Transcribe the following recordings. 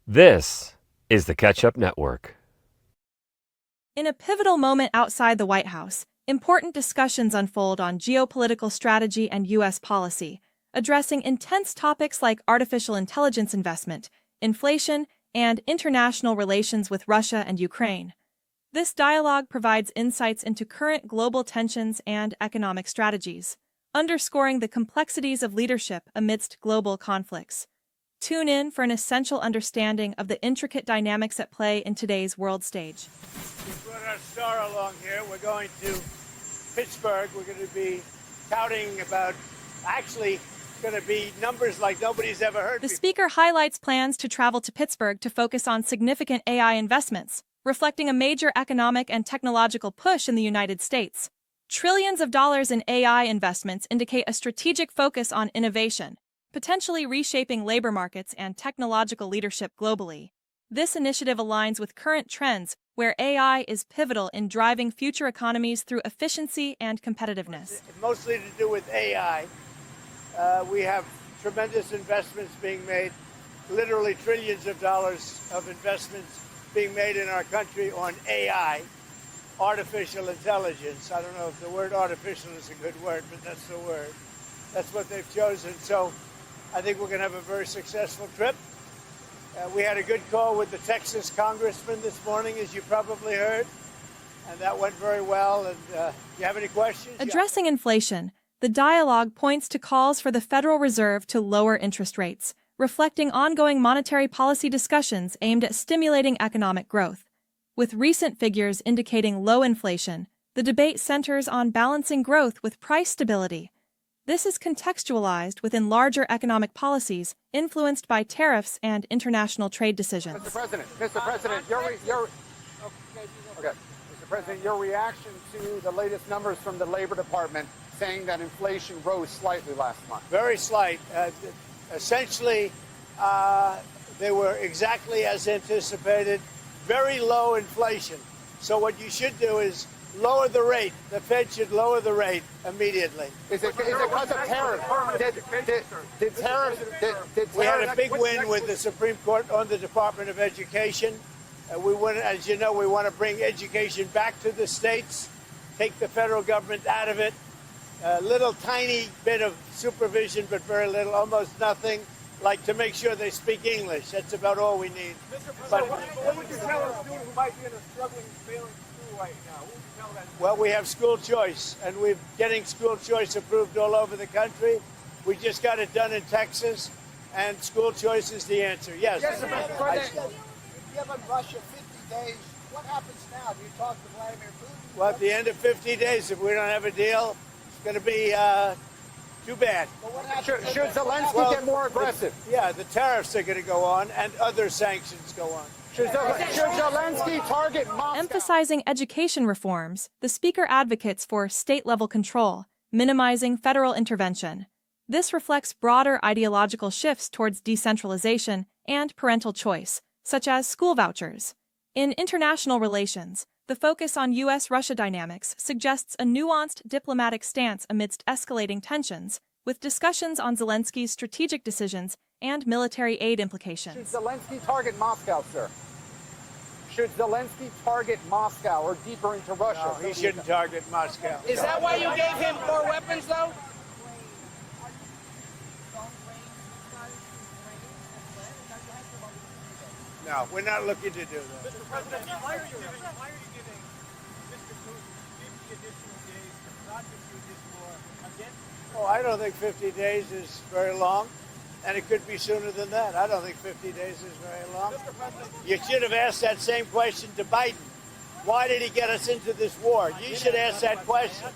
This is the Catch-Up Network. In a pivotal moment outside the White House, important discussions unfold on geopolitical strategy and U.S. policy, addressing intense topics like artificial intelligence investment, inflation, and international relations with Russia and Ukraine. This dialogue provides insights into current global tensions and economic strategies, underscoring the complexities of leadership amidst global conflicts. Tune in for an essential understanding of the intricate dynamics at play in today's world stage. We brought our star along here. We're going to Pittsburgh. We're going to be touting about, going to be numbers like nobody's ever heard The before. speaker highlights plans to travel to Pittsburgh to focus on significant AI investments, reflecting a major economic and technological push in the United States. Trillions of dollars in AI investments indicate a strategic focus on innovation, potentially reshaping labor markets and technological leadership globally. This initiative aligns with current trends where AI is pivotal in driving future economies through efficiency and competitiveness. Mostly to do with AI. We have tremendous investments being made, literally trillions of dollars of investments being made in our country on AI, artificial intelligence. I don't know if the word artificial is a good word, but that's the word. That's what they've chosen. So I think we're going to have a very successful trip. We had a good call with the Texas congressman this morning, as you probably heard, and that went very well. And do you have any questions? Addressing inflation, the dialogue points to calls for the Federal Reserve to lower interest rates, reflecting ongoing monetary policy discussions aimed at stimulating economic growth. With recent figures indicating low inflation, the debate centers on balancing growth with price stability. This is contextualized within larger economic policies influenced by tariffs and international trade decisions. Mr. President, your reaction to the latest numbers from the Labor Department saying that inflation rose slightly last month. Very slight. Essentially, they were exactly as anticipated. Very low inflation. So what you should do is lower the rate. The Fed should lower the rate immediately. Is it because of tariffs? Did tariffs? We had a big win with the Supreme Court on the Department of Education. We want, as you know, we want to bring education back to the states, take the federal government out of it. A little tiny bit of supervision, but very little, almost nothing, like to make sure they speak English. That's about all we need. Mr. President, what would you tell a student who might be in a struggling, failing school right now? What would you tell that? Well, we have school choice, and we're getting school choice approved all over the country. We just got it done in Texas, and school choice is the answer. Yes. Yes, Mr. President. Given Russia 50 days, what happens now? Do you talk to Vladimir Putin? Well, at the end of 50 days, if we don't have a deal, it's going to be too bad. Should Zelensky get more aggressive? Yeah, the tariffs are going to go on, and other sanctions go on. Should Zelensky target Moscow? Emphasizing education reforms, the speaker advocates for state-level control, minimizing federal intervention. This reflects broader ideological shifts towards decentralization and parental choice, such as school vouchers. In international relations, the focus on U.S.-Russia dynamics suggests a nuanced diplomatic stance amidst escalating tensions, with discussions on Zelensky's strategic decisions and military aid implications. Should Zelensky target Moscow, sir? Should Zelensky target Moscow or deeper into Russia? No, he shouldn't target Moscow. Is that why you gave him more weapons, though? No, we're not looking to do that. Mr. President, why are you giving Mr. Putin 50 additional days to prosecute this war against? Oh, I don't think 50 days is very long, and it could be sooner than that. I don't think 50 days is very long. You should have asked that same question to Biden. Why did he get us into this war? You should ask that question.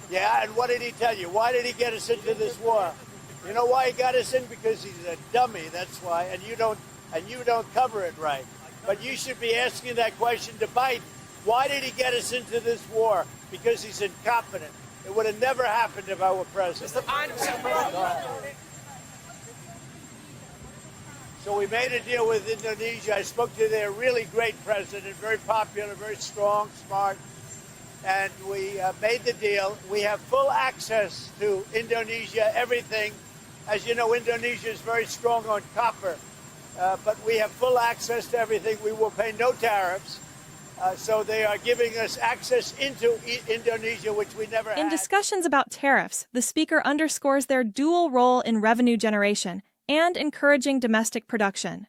Yeah, and what did he tell you? Why did he get us into this war? You know why he got us in? Because he's a dummy, that's why, and you don't cover it right. But you should be asking that question to Biden. Why did he get us into this war? Because he's incompetent. It would have never happened if I were president. So we made a deal with Indonesia. I spoke to their really great president, very popular, very strong, smart. And we made the deal. We have full access to Indonesia, everything. As you know, Indonesia is very strong on copper. but we have full access to everything. We will pay no tariffs. So they are giving us access into Indonesia, which we never had. In discussions about tariffs, the speaker underscores their dual role in revenue generation and encouraging domestic production.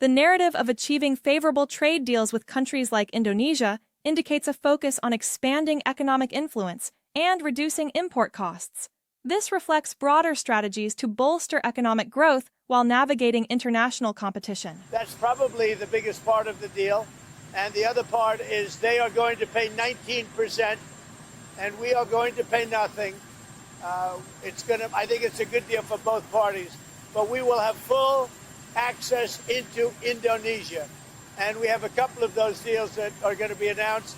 The narrative of achieving favorable trade deals with countries like Indonesia indicates a focus on expanding economic influence and reducing import costs. This reflects broader strategies to bolster economic growth while navigating international competition. That's probably the biggest part of the deal. And the other part is they are going to pay 19%, and we are going to pay nothing. I think it's a good deal for both parties. But we will have full access into Indonesia. And we have a couple of those deals that are going to be announced.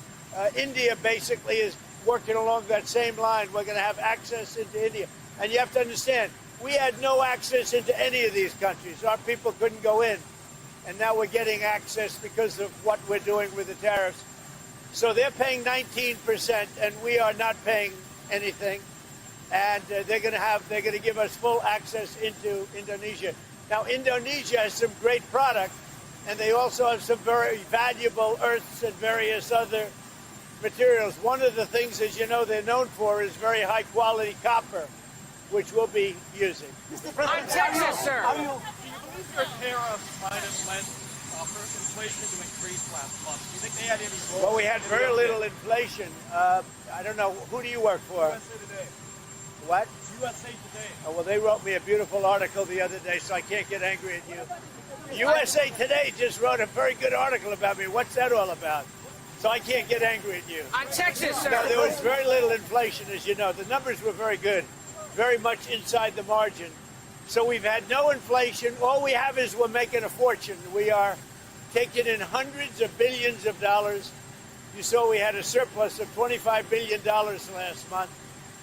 India basically is working along that same line. We're going to have access into India. And you have to understand, we had no access into any of these countries. Our people couldn't go in. And now we're getting access because of what we're doing with the tariffs. So they're paying 19%, and we are not paying anything. And they're going to give us full access into Indonesia. Now, Indonesia has some great product, and they also have some very valuable earths and various other materials. One of the things, as you know, they're known for is very high-quality copper, which we'll be using. Mr. President, Texas, sir. Do you believe your tariffs might have led inflation to increase last month? Do you think they had any role? Well, we had very little inflation. I don't know. Who do you work for? USA Today. What? USA Today. Oh, well, they wrote me a beautiful article the other day, so I can't get angry at you. USA Today just wrote a very good article about me. What's that all about? So I can't get angry at you. On Texas, sir. No, there was very little inflation, as you know. The numbers were very good, very much inside the margin. So we've had no inflation. All we have is we're making a fortune. We are taking in hundreds of billions of dollars. You saw we had a surplus of $25 billion last month,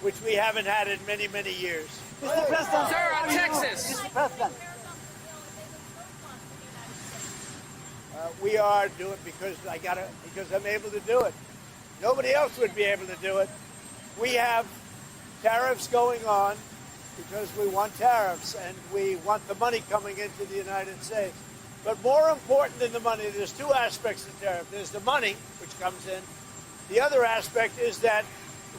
which we haven't had in many, many years. Mr. President. Sir, on Texas. Mr. President. We are doing because I'm able to do it. Nobody else would be able to do it. We have tariffs going on because we want tariffs and we want the money coming into the United States. But more important than the money, there's two aspects to tariff. There's the money, which comes in. The other aspect is that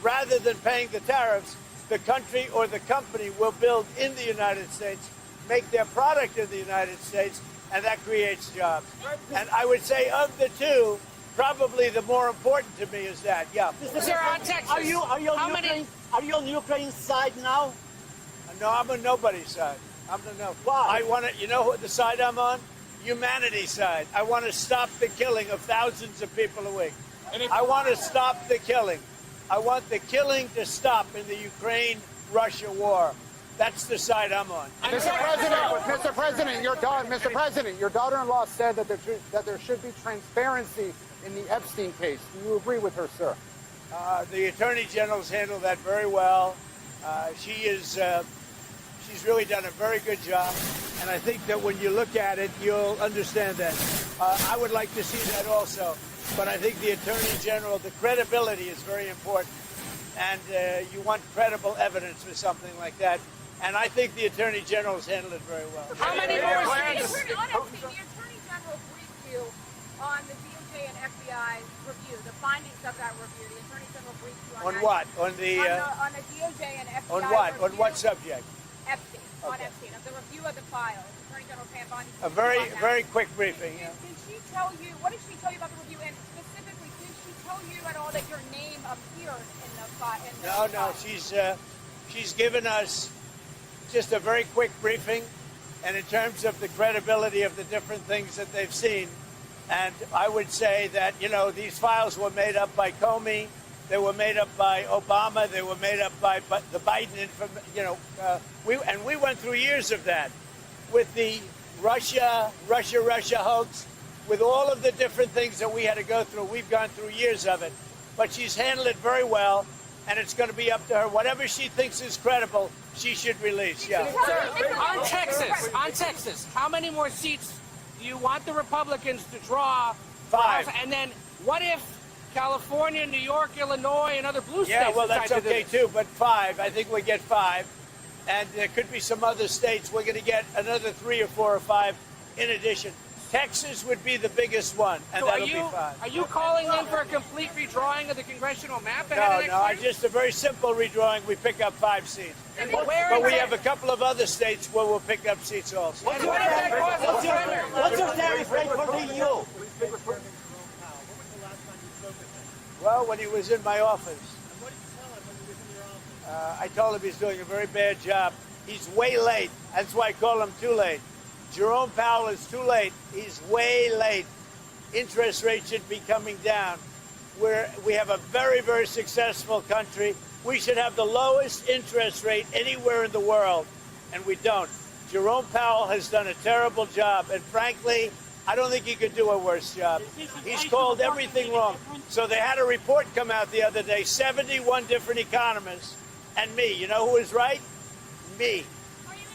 rather than paying the tariffs, the country or the company will build in the United States, make their product in the United States, and that creates jobs. And I would say of the two, probably the more important to me is that. Yeah. Sir, on Texas. Are you on Ukraine's side now? No, I'm on nobody's side. I'm the no. Why? I want to. You know what the side I'm on? Humanity's side. I want to stop the killing of thousands of people a week. I want to stop the killing. I want the killing to stop in the Ukraine-Russia war. That's the side I'm on. Mr. President, your daughter-in-law said that there should be transparency in the Epstein case. Do you agree with her, sir? The Attorney General's handled that very well. She's really done a very good job, and I think that when you look at it, you'll understand that. I would like to see that also, but I think the Attorney General, the credibility is very important, and you want credible evidence for something like that. And I think the Attorney General's handled it very well. How many more seats? The Attorney General briefed you on the DOJ and FBI review, the findings of that review. The Attorney General briefed you on On what? On the DOJ and FBI on what? review. On what subject? Epstein. Okay. On Epstein, of the review of the files. Attorney General Pam Bondi. A very quick briefing. Yeah. Did she tell you, what did she tell you about the review? And specifically, did she tell you at all that your name appeared in the file? No. She's given us just a very quick briefing, and in terms of the credibility of the different things that they've seen. And I would say that, these files were made up by Comey, they were made up by Obama, they were made up by the Biden, we went through years of that with the Russia hoax, with all of the different things that we had to go through. We've gone through years of it, but she's handled it very well, and it's going to be up to her. Whatever she thinks is credible, she should release. Yeah. Sir, on Texas, how many more seats do you want the Republicans to draw? 5. And then what if California, New York, Illinois, and other blue states? Yeah, well, that's decide to do okay this? too, but 5. I think we get 5. And there could be some other states. We're going to get another 3 or 4 or 5 In addition, Texas would be the biggest one, and So that'll be fine. are you calling then for a complete redrawing of the congressional map ahead No, of next no, year? just a very simple redrawing. We pick up 5 seats. And where But we is have a couple of other states where we'll pick up seats also. What does that cost the primary? What's your tariff rate for the EU? Well, when he was in my office, What did you tell him when he was in your office? I told him he's doing a very bad job. He's way late. That's why I call him too late. Jerome Powell is too late. He's way late. Interest rates should be coming down. We have a very, very successful country. We should have the lowest interest rate anywhere in the world, and we don't. Jerome Powell has done a terrible job, and frankly, I don't think he could do a worse job. He's called everything wrong. So they had a report come out the other day, 71 different economists, and me. You know who was right? Me.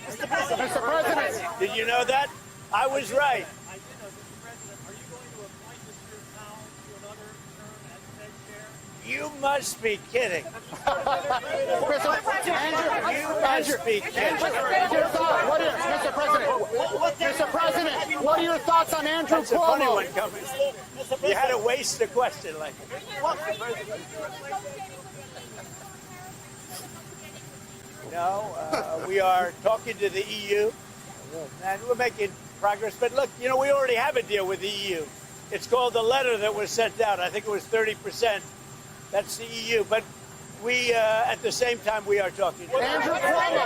Mr. President. Did you know that? I was right. I did know, Mr. President. Are you going to appoint Mr. Powell to another term as Fed chair? You must be kidding. Mr. President, what are your thoughts on Andrew That's a funny one Cuomo? coming. You had to waste a question like that. No, we are talking to the EU, and we're making progress. But look, you know, we already have a deal with the EU. It's called the letter that was sent out. I think it was 30%. That's the EU. But we, at the same time, we are talking to Andrew Cuomo.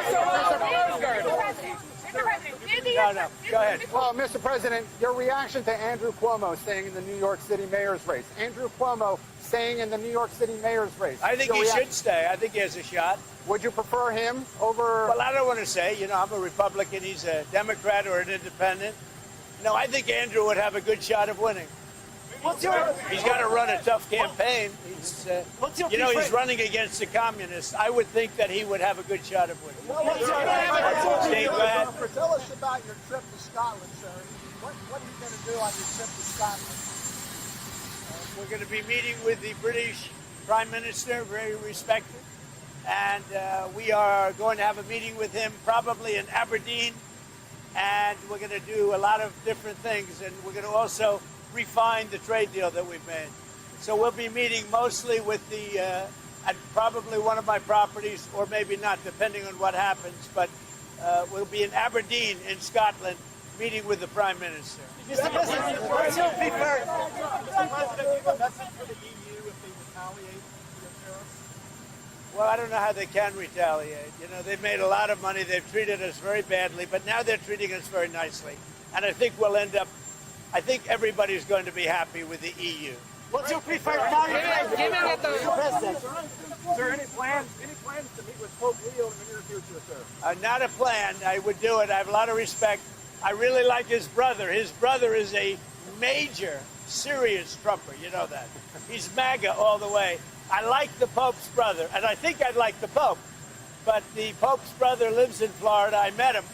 No, go ahead. Well, Mr. President, your reaction to Andrew Cuomo staying in the New York City mayor's race. Andrew Cuomo staying in the New York City mayor's race. I think he should stay. I think he has a shot. Would you prefer him over... Well, I don't want to say, you know, I'm a Republican, he's a Democrat or an independent. No, I think Andrew would have a good shot of winning. He's got to run a tough campaign. He's, you know, he's running against the communists. I would think that he would have a good shot of winning. Steve, go ahead. Tell us about your trip to Scotland, sir. What are you going to do on your trip to Scotland? We're going to be meeting with the British Prime Minister, very respected. And we are going to have a meeting with him probably in Aberdeen. And we're going to do a lot of different things. And we're going to also refine the trade deal that we've made. So we'll be meeting mostly with the, at probably one of my properties, or maybe not, depending on what happens. But we'll be in Aberdeen in Scotland, meeting with the Prime Minister. Mr. President, what's your preferred? Mr. President, give a message for the EU if they retaliate for your tariffs? Well, I don't know how they can retaliate. You know, they've made a lot of money. They've treated us very badly, but now they're treating us very nicely. And I think we'll end up, I think everybody's going to be happy with the EU. What's your preferred tariff? Given that the Mr. President. Is there any plans to meet with Pope Leo in the near future, sir? Not a plan. I would do it. I have a lot of respect. I really like his brother. His brother is a major, serious Trumper. You know that. He's MAGA all the way. I like the Pope's brother, and I think I'd like the Pope. But the Pope's brother lives in Florida. I met him,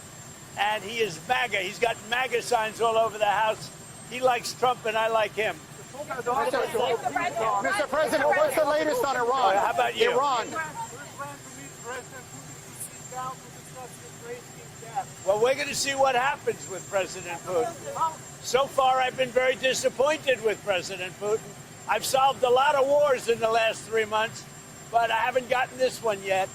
and he is MAGA. He's got MAGA signs all over the house. He likes Trump, and I like him. Mr. President, what's the latest on Iran? How about you? Iran. Who's plan to meet President Putin to seek out to discuss his race death? Well, we're going to see what happens with President Putin. So far, I've been very disappointed with President Putin. I've solved a lot of wars in the last 3 months, but I haven't gotten this one yet.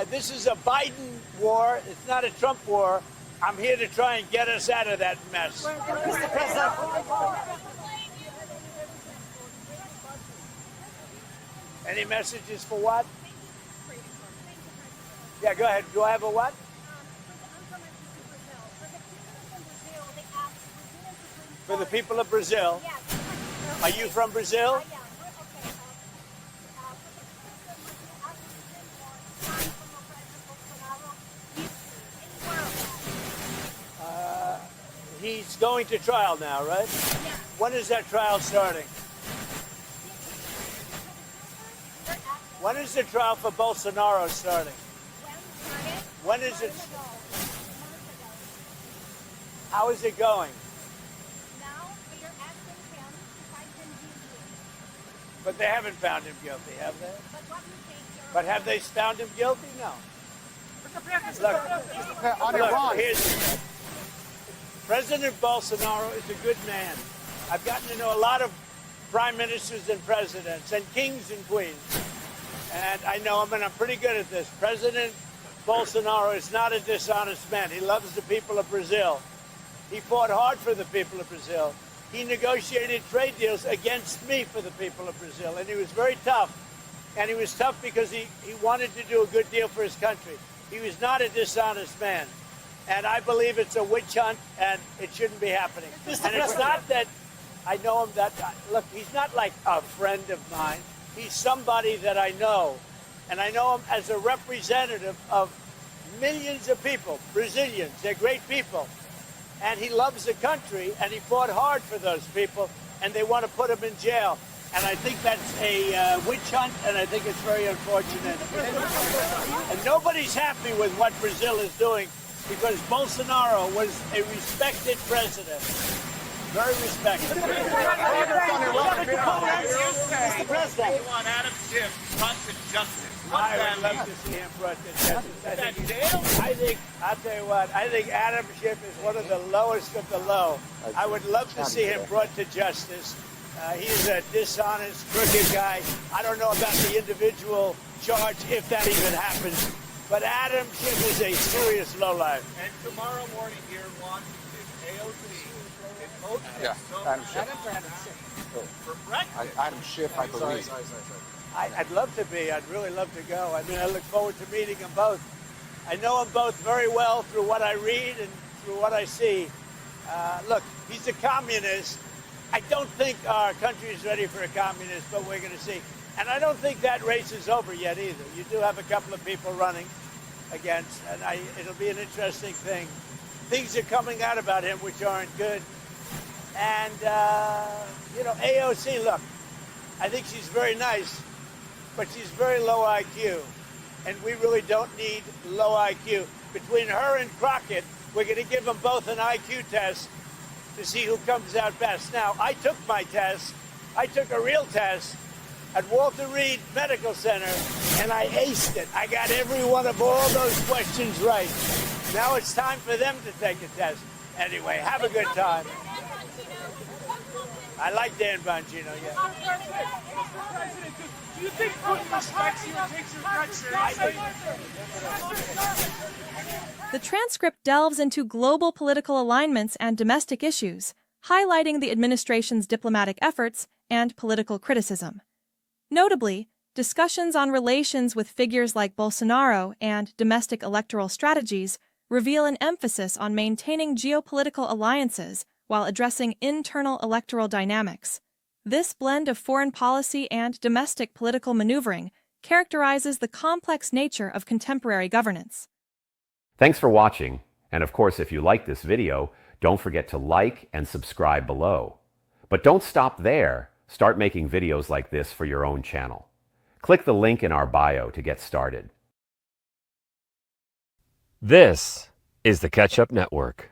This is a Biden war. It's not a Trump war. I'm here to try and get us out of that mess. Mr. President. Any messages for what? Yeah, go ahead. Do I have a what? For the people of Brazil. Are you from Brazil? He's going to trial now, right? When is that trial starting? When is the trial for Bolsonaro starting? When is it? How is it going? But they haven't found him guilty, have they? But have they found him guilty? No. Look, On Iran. President Bolsonaro is a good man. I've gotten to know a lot of prime ministers and presidents and kings and queens. And I know him, and I'm pretty good at this. President Bolsonaro is not a dishonest man. He loves the people of Brazil. He fought hard for the people of Brazil. He negotiated trade deals against me for the people of Brazil, and he was very tough. And he was tough because he wanted to do a good deal for his country. He was not a dishonest man. And I believe it's a witch hunt, and it shouldn't be happening. And it's not that I know him look, he's not like a friend of mine. He's somebody that I know. And I know him as a representative of millions of people, Brazilians. They're great people. And he loves the country, and he fought hard for those people, and they want to put him in jail. And I think that's a witch hunt, and I think it's very unfortunate. And nobody's happy with what Brazil is doing, because Bolsonaro was a respected president. Very respected. Mr. President. You want Adam Schiff brought to justice. I would love to see him brought to justice. I'll tell you what, I think Adam Schiff is one of the lowest of the low. I would love to see him brought to justice. He's a dishonest, crooked guy. I don't know about the individual charge, if that even happens. But Adam Schiff is a serious lowlife. And tomorrow morning here in Washington, AOC is hosting Adam Schiff. for breakfast. Adam Schiff, I believe. I'd love to be. I'd really love to go. I mean, I look forward to meeting them both. I know them both very well through what I read and through what I see. Look, he's a communist. I don't think our country is ready for a communist, but we're going to see. And I don't think that race is over yet either. You do have a couple of people running against, and it'll be an interesting thing. Things are coming out about him which aren't good. And, AOC, look, I think she's very nice, but she's very low IQ. And we really don't need low IQ. Between her and Crockett, we're going to give them both an IQ test to see who comes out best. Now, I took my test. I took a real test at Walter Reed Medical Center, and I aced it. I got every one of all those questions right. Now it's time for them to take a test. Anyway, have a good time. I like Dan Bongino, yeah. Mr. President, do you think Putin respects you and takes your threats seriously? The transcript delves into global political alignments and domestic issues, highlighting the administration's diplomatic efforts and political criticism. Notably, discussions on relations with figures like Bolsonaro and domestic electoral strategies reveal an emphasis on maintaining geopolitical alliances while addressing internal electoral dynamics. This blend of foreign policy and domestic political maneuvering characterizes the complex nature of contemporary governance. Thanks for watching, and of course, if you like this video, don't forget to like and subscribe below. But don't stop there. Start making videos like this for your own channel. Click the link in our bio to get started. This is the Catch Up Network.